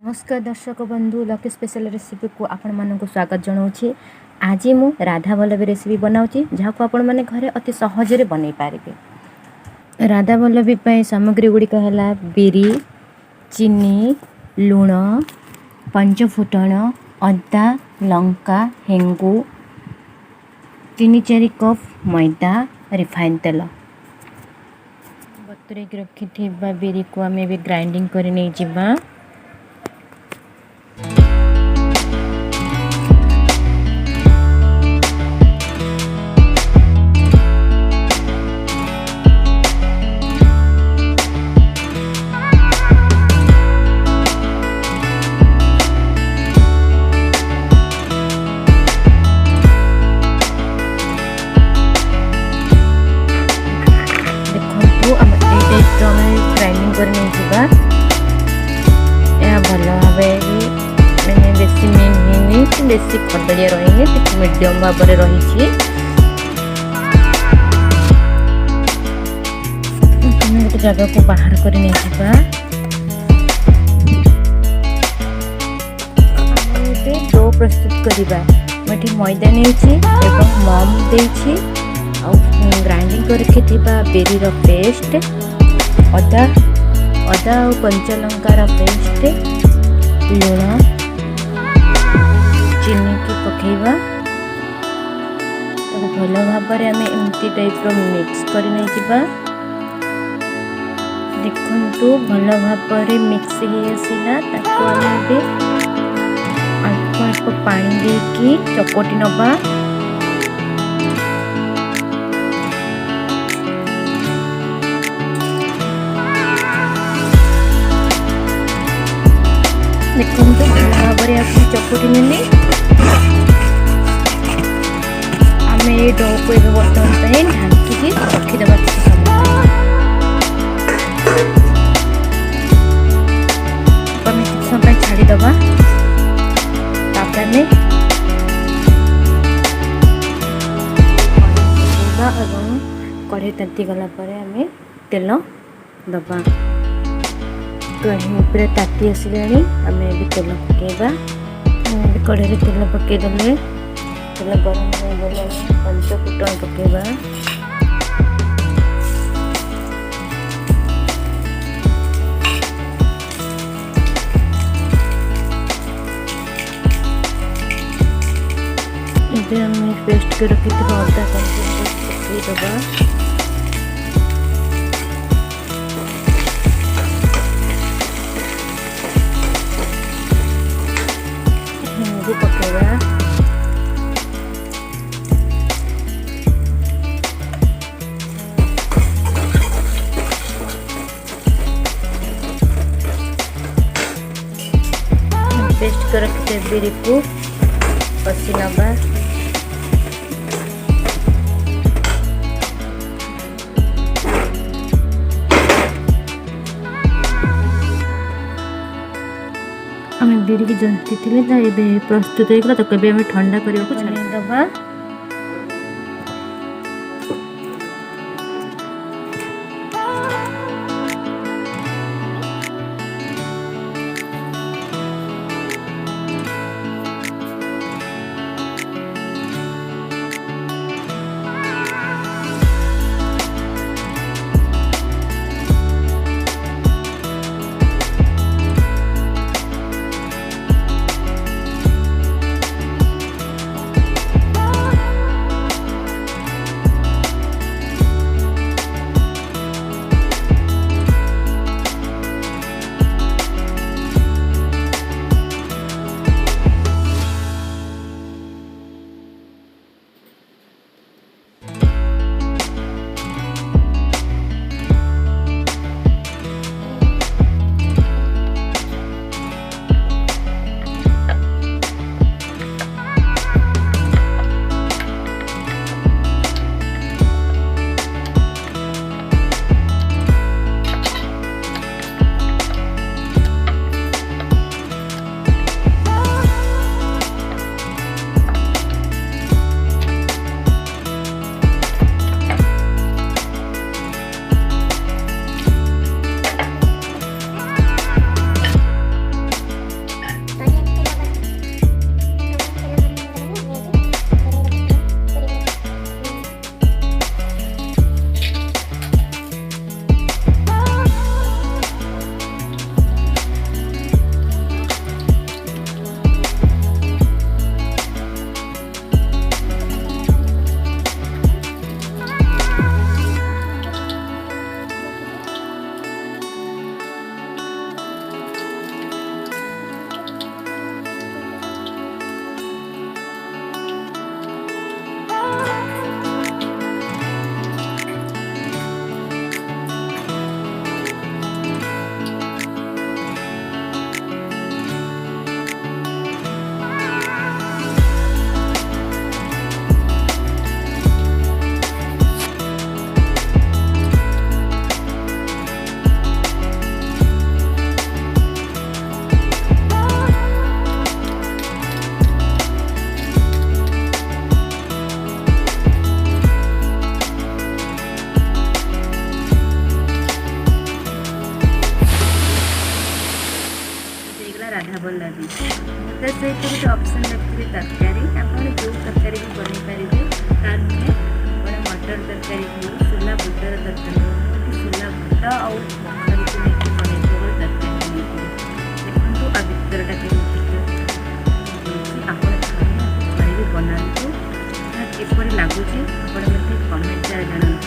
नमस्कार दर्शक बंधु लकी स्पेशल रेसिपी को आपण मानक स्वागत जनाऊँगी। आज मु राधा वल्लभी रेसिपी बनाऊँगी जहाँ को आपण माने घरे अति सहज बन पारे। राधा वल्लभी पे सामग्री गुड़िक है बिरी, चीनी, लुण, पंचफुटण, अदा, लंका, हेंगु, 3-4 कप मैदा, रिफाइन तेल। बतुरेक रखि बिरी को आम भी ग्राइंडिंग कर नहीं जिबा। ग्राइंडिंग कर नहीं जिबा या भल भाव मैंने बेसी मेन होनी कि बेसी खदड़िया रही मीडियम भाव में रही। गोटे जगह को बाहर कर नहीं जिबा। डो प्रस्तुत करवा मुझे मैदा नहीं मम देछि ग्राइंडिंग करके बेरी पेस्ट, अदा और कंचा लंकार पेस्ट, लुण, चीनी की पकेवा तो भल भाव आम एमती टाइप मिक्स कर नहीं जिबा। देखंतु भल भाव मिक्स हो आसला ताको आम अल्प अल्प पानी देकी चकटी नबा। देखो भल भाव आपको चकटी नेली आम ये डो को बर्तमान ढांकी रखीदे किसी समय किसी समय छाड़ीदे। कढ़ई ताती गला आम तेल दबा। कढ़ई ताती आसला आम तेल पकेबा। कढ़ई तेल पकईदे तेल गरम होगले पंचफुटण पकेबा। ये आम पेस्ट कर रखी अदा पकईदबा। पकेगा पेस्ट कर रखते बिरी को कसी नबा। आम बिरी की जंती थी प्रस्तुत होगा तो कभी आम ठंडा करने को छाड़ीदबा। ରାଧା ବଲ୍ଲଭୀ। ତା ସହିତ ଗୋଟେ ଅପସନ୍ ରଖିବେ ତରକାରୀ। ଆପଣ ଯେଉଁ ତରକାରୀ ବି ବନେଇ ପାରିବେ, ତା ନୁହେଁ ଆପଣ ମଟର ତରକାରୀ ହଉ, ସୋଲା ବୁଟର ତରକାରୀ ହଉ, କି ସୋଲା ବୁଟ ଆଉ କଖାରୁକୁ ନେଇକି ବନେଇଥିବ ଗୋଟେ ତରକାରୀ ବନେଇଥିବେ। ଦେଖନ୍ତୁ ଆଉ ଭିତରଟା କେମିତି ହେଇଛି। ଆପଣ ଘରେ ବି ବନାନ୍ତୁ। କିପରି ଲାଗୁଛି ଆପଣ ମୋତେ କମେଣ୍ଟରେ ଜଣାନ୍ତୁ।